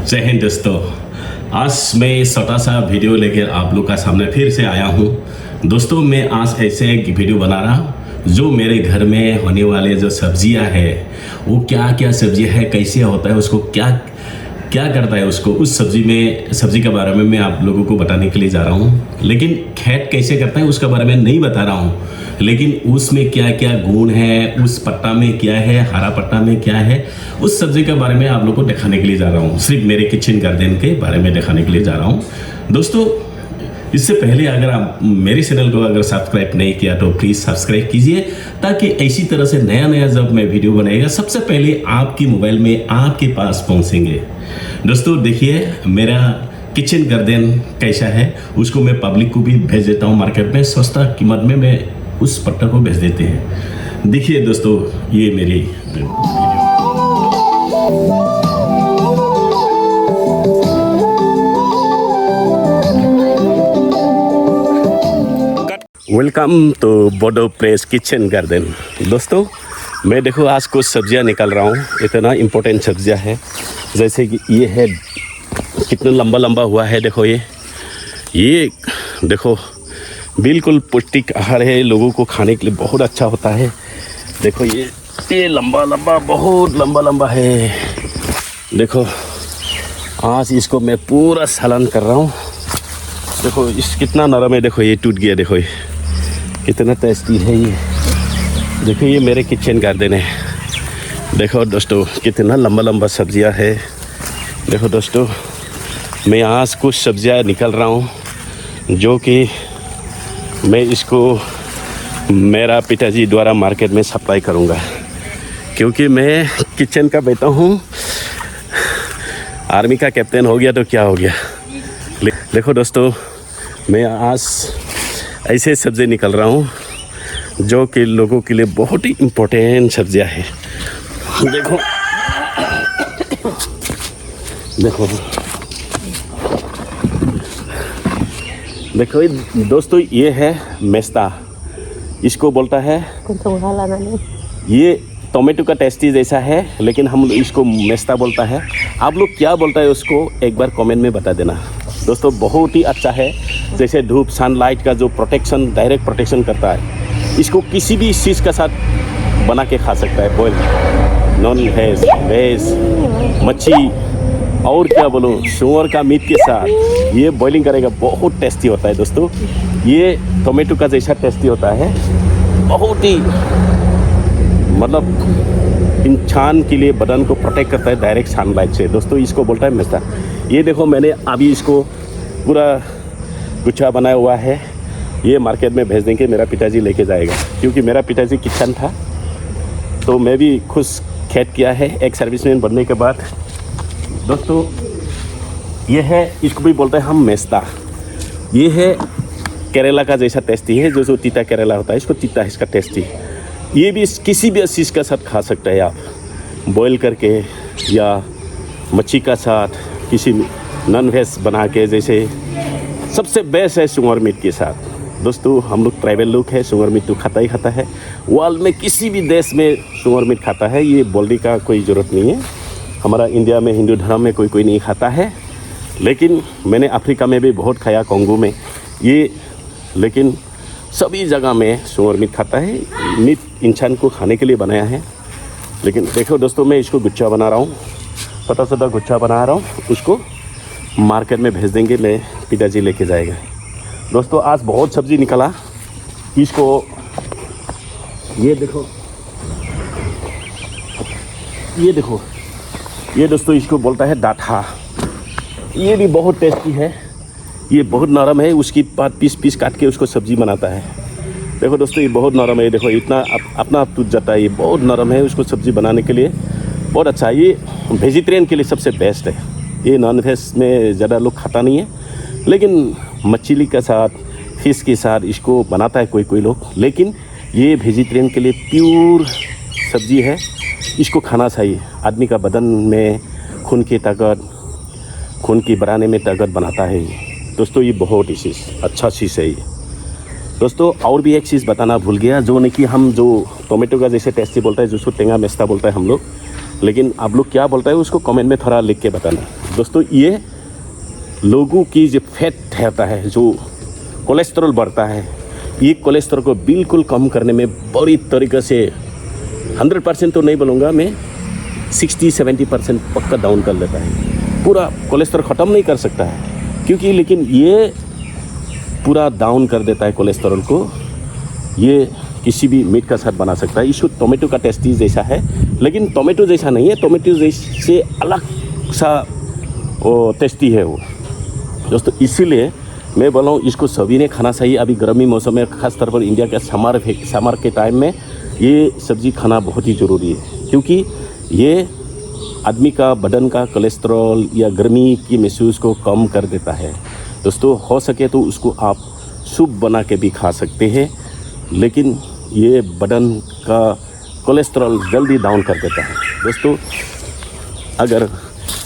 जय हिंद दोस्तों। आज मैं छोटा सा वीडियो लेकर आप लोग का सामने फिर से आया हूँ। दोस्तों मैं आज ऐसे एक वीडियो बना रहा हूँ जो मेरे घर में होने वाले जो सब्जियाँ हैं वो क्या क्या सब्जी है, कैसे होता है, उसको क्या क्या करता है, उसको उस सब्जी के बारे में मैं आप लोगों को बताने के लिए जा रहा हूँ। लेकिन खेत कैसे करता है उसके बारे में नहीं बता रहा हूँ, लेकिन उसमें क्या क्या गुण है, उस पत्ता में क्या है, हरा पत्ता में क्या है, उस सब्जी के बारे में आप लोगों को दिखाने के लिए जा रहा हूँ। सिर्फ मेरे किचन गार्डन के बारे में दिखाने के लिए जा रहा हूँ। दोस्तों इससे पहले अगर आप मेरे चैनल को अगर सब्सक्राइब नहीं किया तो प्लीज़ सब्सक्राइब कीजिए, ताकि ऐसी तरह से नया नया जब मैं वीडियो बनाएगा सबसे पहले आपकी मोबाइल में आपके पास पहुंचेंगे। दोस्तों देखिए मेरा किचन गार्डन कैसा है, उसको मैं पब्लिक को भी भेज देता हूँ। मार्केट में सस्ता कीमत में मैं उस पत्ता को भेज देते हैं। देखिए दोस्तों ये मेरी welcome to Bodo press kitchen garden. दोस्तों मैं देखो आज कुछ सब्जियां निकाल रहा हूँ। इतना इम्पोर्टेंट सब्जियां है, जैसे कि ये है, कितना लंबा लंबा हुआ है। देखो ये देखो बिल्कुल पौष्टिक आहार है, लोगों को खाने के लिए बहुत अच्छा होता है। देखो ये लंबा लंबा, बहुत लंबा लंबा है। देखो आज इसको मैं पूरा सालन कर रहा हूँ। देखो इस कितना नरम है, देखो ये टूट गया, देखो ये कितना टेस्टी है ये। देखो ये मेरे किचन गार्डन है। देखो दोस्तों कितना लंबा लंबा सब्जियां है। देखो दोस्तों मैं आज कुछ सब्जियां निकल रहा हूँ जो कि मैं इसको मेरा पिताजी द्वारा मार्केट में सप्लाई करूँगा, क्योंकि मैं किचन का बेटा हूँ। आर्मी का कैप्टन हो गया तो क्या हो गया। देखो दोस्तों मैं आज ऐसे सब्ज़ी निकल रहा हूँ जो कि लोगों के लिए बहुत ही इम्पोर्टेंट सब्जियाँ हैं। देखो देखो देखो दोस्तों ये है मेस्ता, इसको बोलता है। ये टोमेटो का टेस्टी जैसा है, लेकिन हम इसको मेस्ता बोलता है। आप लोग क्या बोलता है उसको एक बार कमेंट में बता देना। दोस्तों बहुत ही अच्छा है, जैसे धूप सनलाइट का जो प्रोटेक्शन, डायरेक्ट प्रोटेक्शन करता है। इसको किसी भी चीज़ के साथ बना के खा सकता है, बॉयल, नॉन वेज, वेज, मच्छी और क्या बोलूँ, सुअर का मीट के साथ ये बॉइलिंग करेगा, बहुत टेस्टी होता है। दोस्तों ये टोमेटो का जैसा टेस्टी होता है, बहुत ही मतलब इंसान के लिए बदन को प्रोटेक्ट करता है डायरेक्ट सनलाइट से। दोस्तों इसको बोलता है मेस्ता। ये देखो मैंने अभी इसको पूरा गुच्छा बनाया हुआ है, ये मार्केट में भेज देंगे, मेरा पिताजी लेके जाएगा। क्योंकि मेरा पिताजी किसान था तो मैं भी खुद खेत किया है एक सर्विसमैन बनने के बाद। दोस्तों ये है, इसको भी बोलते हैं हम मेस्ता। ये है केरला का जैसा टेस्टी है, जो तीता केरला होता है, इसको तीता है इसका टेस्टी। ये भी किसी भी चीज़ के साथ खा सकते हैं आप, बॉईल करके या मच्छी का साथ, किसी नॉन वेज बना के। जैसे सबसे बेस्ट है सुअर मीट के साथ। दोस्तों हम लोग ट्राइबल लोग हैं, सुअर मीट तो खाता ही खाता है। वर्ल्ड में किसी भी देश में सुअर मीट खाता है, ये बोलने का कोई ज़रूरत नहीं है। हमारा इंडिया में हिंदू धर्म में कोई नहीं खाता है, लेकिन मैंने अफ्रीका में भी बहुत खाया, कोंगो में ये, लेकिन सभी जगह में सुअर मीट खाता है। मीट इंसान को खाने के लिए बनाया है। लेकिन देखो दोस्तों मैं इसको गुच्छा बना रहा हूँ, छोटा छोटा गुच्छा बना रहा हूँ, उसको मार्केट में भेज देंगे, मैं पिताजी लेके जाएगा। दोस्तों आज बहुत सब्ज़ी निकला। इसको ये देखो, ये देखो, ये दोस्तों इसको बोलता है डाठा। ये भी बहुत टेस्टी है, ये बहुत नरम है। उसकी बाद पीस पीस काट के उसको सब्ज़ी बनाता है। देखो दोस्तों ये बहुत नरम है, देखो इतना अपना आप टूट जाता है, ये बहुत नरम है। उसको सब्ज़ी बनाने के लिए बहुत अच्छा है। ये वेजिटेरियन के लिए सबसे बेस्ट है। ये नॉन वेज में ज़्यादा लोग खाता नहीं है, लेकिन मछली के साथ, फिश के साथ इसको बनाता है कोई कोई लोग। लेकिन ये वेजिटेरियन के लिए प्योर सब्ज़ी है, इसको खाना चाहिए। आदमी का बदन में खून की ताकत, खून की बढ़ाने में ताकत बनाता है दोस्तों। ये बहुत ही चीज़ अच्छा चीज़ है ये। दोस्तों और भी एक चीज़ बताना भूल गया, जो नहीं कि हम जो टोमेटो का जैसे टेस्टी बोलता है, जिसको टेंगा मेस्ता बोलता है हम लोग, लेकिन आप लोग क्या बोलता है उसको कमेंट में थोड़ा लिख के बताना। दोस्तों ये लोगों की जो फैट रहता है, जो कोलेस्ट्रॉल बढ़ता है, ये कोलेस्ट्रॉल को बिल्कुल कम करने में बड़ी तरीके से 100% तो नहीं बोलूँगा मैं, 60-70% पक्का डाउन कर लेता है। पूरा कोलेस्ट्रॉल ख़त्म नहीं कर सकता है क्योंकि, लेकिन ये पूरा डाउन कर देता है कोलेस्ट्रॉल को। ये किसी भी मीट का साथ बना सकता है। इसको टोमेटो का टेस्टी जैसा है, लेकिन टोमेटो जैसा नहीं है, टोमेटो जैसे अलग सा वो टेस्टी है वो दोस्तों। इसीलिए मैं बोल रहा हूँ इसको सभी ने खाना चाहिए। अभी गर्मी मौसम में, ख़ासतौर पर इंडिया के समर के टाइम में ये सब्ज़ी खाना बहुत ही ज़रूरी है, क्योंकि ये आदमी का बदन का कोलेस्ट्रॉल या गर्मी की महसूस को कम कर देता है दोस्तों। हो सके तो उसको आप सूप बना के भी खा सकते हैं, लेकिन ये बदन का कोलेस्ट्रॉल जल्दी डाउन कर देता है दोस्तों। अगर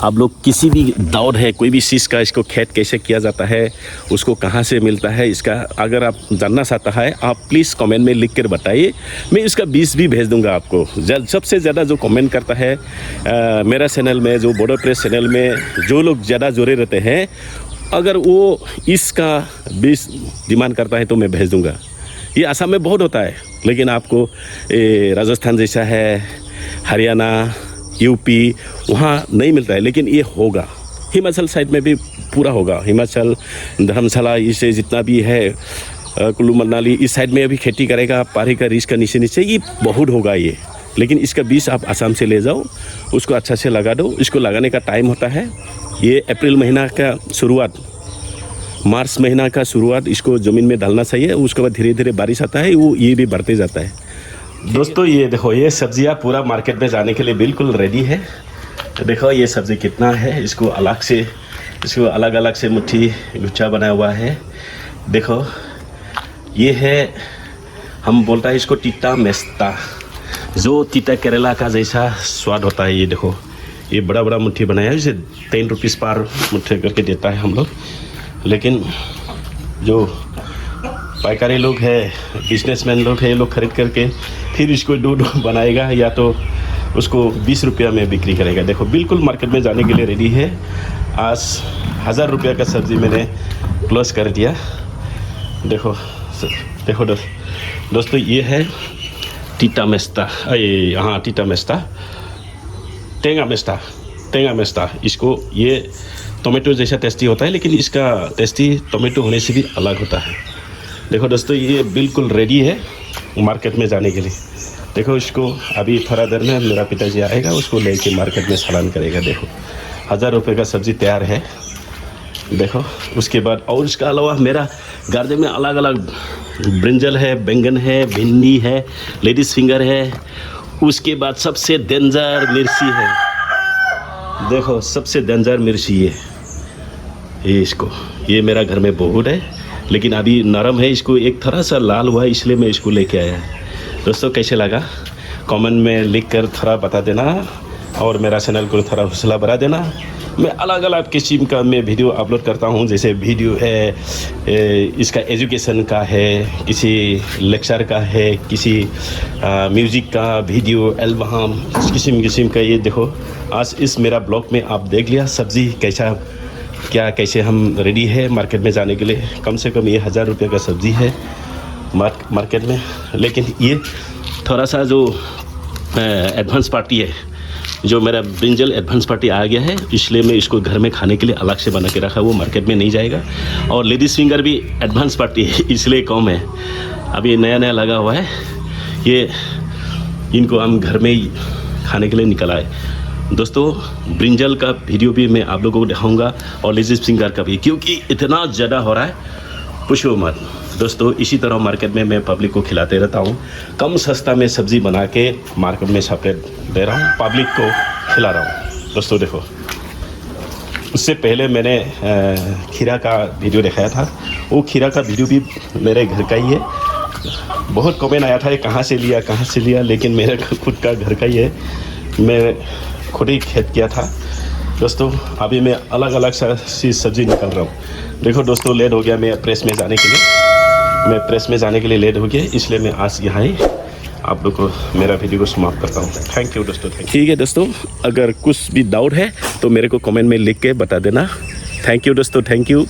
आप लोग किसी भी दौड़ है, कोई भी चीज़ का, इसको खेत कैसे किया जाता है, उसको कहाँ से मिलता है, इसका अगर आप जानना चाहता है, आप प्लीज़ कमेंट में लिख कर बताइए। मैं इसका बीज भी भेज दूंगा आपको। सबसे ज़्यादा जो कमेंट करता है मेरा चैनल में, जो बॉर्डर प्रेस चैनल में जो लोग ज़्यादा जुड़े रहते हैं, अगर वो इसका बीज डिमांड करता है तो मैं भेज दूँगा। ये आसाम में बहुत होता है, लेकिन आपको राजस्थान जैसा है, हरियाणा, यूपी, वहाँ नहीं मिलता है, लेकिन ये होगा। हिमाचल साइड में भी पूरा होगा। हिमाचल, धर्मशाला, इसे जितना भी है, कुल्लू मनाली, इस साइड में अभी खेती करेगा। पारी का रीच का नीचे नीचे ये बहुत होगा ये। लेकिन इसका बीज आप आसाम से ले जाओ, उसको अच्छा से लगा दो। इसको लगाने का टाइम होता है ये अप्रैल महीना का शुरुआत, मार्च महीना का शुरुआत इसको ज़मीन में डालना चाहिए। उसके बाद धीरे धीरे बारिश आता है, वो ये भी बढ़ते जाता है दोस्तों। ये देखो, ये सब्जियां पूरा मार्केट में जाने के लिए बिल्कुल रेडी है। देखो ये सब्ज़ी कितना है, इसको अलग अलग से मुट्ठी गुच्छा बनाया हुआ है। देखो ये है, हम बोलता है इसको टीटा मेस्ता, जो टीटा केरला का जैसा स्वाद होता है। ये देखो, ये बड़ा बड़ा मुट्ठी बनाया है, इसे 10 रुपीज़ पर मुट्ठी करके देता है हम लोग। लेकिन जो पाइकारी लोग हैं, बिजनेसमैन लोग हैं, लोग खरीद करके फिर इसको दूध बनाएगा या तो उसको 20 रुपया में बिक्री करेगा। देखो बिल्कुल मार्केट में जाने के लिए रेडी है। आज 1000 रुपया का सब्ज़ी मैंने क्लोज कर दिया। देखो देखो दोस्तों, ये है टीटा मेस्ता, हाँ टीटा मेस्ता, टेंगा मेस्ता। इसको ये टोमेटो जैसा टेस्टी होता है, लेकिन इसका टेस्टी टोमेटो होने से भी अलग होता है। देखो दोस्तों, ये बिल्कुल रेडी है मार्केट में जाने के लिए। देखो इसको अभी थोड़ा देर में मेरा पिताजी आएगा, उसको लेके मार्केट में चालान करेगा। देखो 1000 रुपये का सब्ज़ी तैयार है। देखो उसके बाद, और इसके अलावा मेरा गार्डन में अलग अलग ब्रिंजल है, बैंगन है, भिंडी है, लेडीज़ फिंगर है। उसके बाद सबसे डेंजर मिर्ची है। देखो सबसे डेंजर मिर्ची ये इसको, ये मेरा घर में बहुत है, लेकिन अभी नरम है। इसको एक थोड़ा सा लाल हुआ है, इसलिए मैं इसको लेके आया है। दोस्तों कैसे लगा कमेंट में लिख कर थोड़ा बता देना, और मेरा चैनल को थोड़ा हौसला बढ़ा देना। मैं अलग अलग किस्म का मैं वीडियो अपलोड करता हूँ, जैसे वीडियो है इसका एजुकेशन का है, किसी लेक्चर का है, किसी म्यूज़िक का वीडियो, एल्बम, किस्म का। ये देखो आज इस मेरा ब्लॉग में आप देख लिया सब्ज़ी कैसे हम रेडी है मार्केट में जाने के लिए। कम से कम ये 1000 रुपये का सब्ज़ी है मार्केट में। लेकिन ये थोड़ा सा जो एडवांस पार्टी है, जो मेरा ब्रिंजल एडवांस पार्टी आ गया है, इसलिए मैं इसको घर में खाने के लिए अलग से बना के रखा, वो मार्केट में नहीं जाएगा। और लेडीज़ फिंगर भी एडवांस पार्टी है, इसलिए कम है, अभी नया लगा हुआ है। ये इनको हम घर में ही खाने के लिए निकल आए। दोस्तों ब्रिंजल का वीडियो भी मैं आप लोगों को दिखाऊंगा, और लेडीज़ फिंगर का भी, क्योंकि इतना ज़्यादा हो रहा है पूछो मत दोस्तों। इसी तरह मार्केट में मैं पब्लिक को खिलाते रहता हूँ, कम सस्ता में सब्ज़ी बना के मार्केट में सबके दे रहा हूँ, पब्लिक को खिला रहा हूँ। दोस्तों देखो, उससे पहले मैंने खीरा का वीडियो दिखाया था, वो खीरा का वीडियो भी मेरे घर का ही है। बहुत कमेंट आया था ये कहाँ से लिया, लेकिन मेरे खुद का घर का ही है, मैं खुद ही खेत किया था। दोस्तों अभी मैं अलग अलग सी सब्ज़ी निकल रहा हूँ। देखो दोस्तों, लेट हो गया मैं प्रेस में जाने के लिए, लेट हो गया, इसलिए मैं आज यहाँ ही आप लोग को मेरा वीडियो को समाप्त करता हूँ। थैंक यू दोस्तों, ठीक है दोस्तों, अगर कुछ भी डाउट है तो मेरे को कमेंट में लिख के बता देना। थैंक यू दोस्तों, थैंक यू।